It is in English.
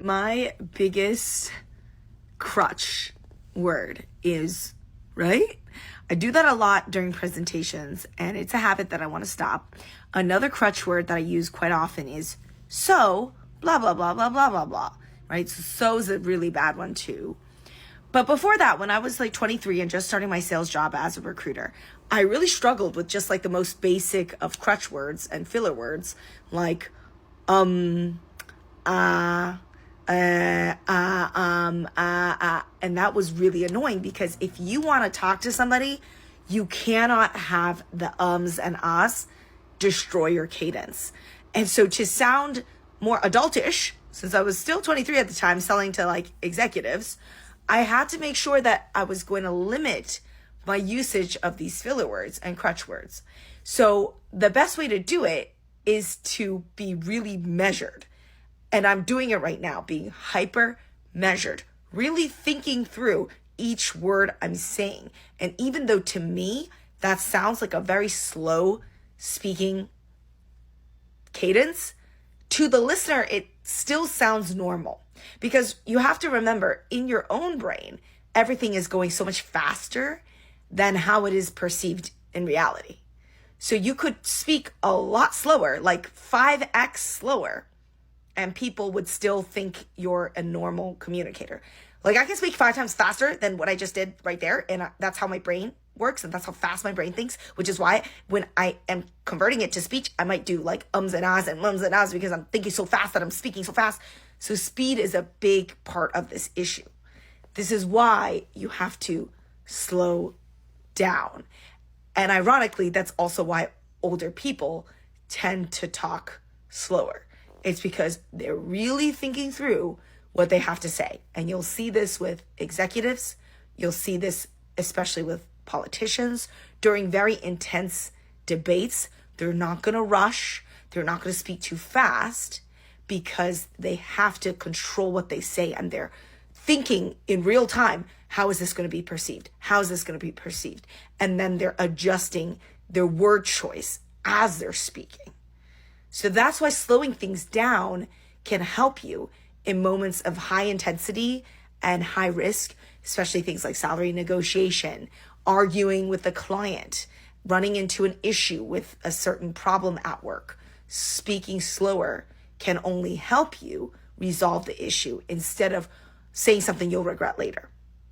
my biggest crutch word is right. I do that a lot during presentations, and it's a habit that I want to stop. Another crutch word that I use quite often is so, blah, blah, blah, blah, blah, blah, blah, right? So is a really bad one too. But before that, when I was like 23 and just starting my sales job as a recruiter, I really struggled with just like the most basic of crutch words and filler words like, and that was really annoying because if you want to talk to somebody, you cannot have the ums and ahs destroy your cadence. And so to sound more adultish, since I was still 23 at the time selling to like executives, I had to make sure that I was going to limit my usage of these filler words and crutch words. So the best way to do it is to be really measured. And I'm doing it right now, being hyper measured, really thinking through each word I'm saying. And even though to me, that sounds like a very slow speaking cadence, to the listener, it still sounds normal. Because you have to remember, in your own brain, everything is going so much faster than how it is perceived in reality. So you could speak a lot slower, like 5x slower, and people would still think you're a normal communicator. Like I can speak 5 times faster than what I just did right there. And that's how my brain works. And that's how fast my brain thinks, which is why when I am converting it to speech, I might do like ums and ahs and mums and ahs because I'm thinking so fast that I'm speaking so fast. So speed is a big part of this issue. This is why you have to slow down. And ironically, that's also why older people tend to talk slower. It's because they're really thinking through what they have to say. And you'll see this with executives. You'll see this especially with politicians during very intense debates. They're not going to rush. They're not going to speak too fast because they have to control what they say. And they're thinking in real time, how is this going to be perceived? How is this going to be perceived? And then they're adjusting their word choice as they're speaking. So that's why slowing things down can help you in moments of high intensity and high risk, especially things like salary negotiation, arguing with the client, running into an issue with a certain problem at work. Speaking slower can only help you resolve the issue instead of saying something you'll regret later.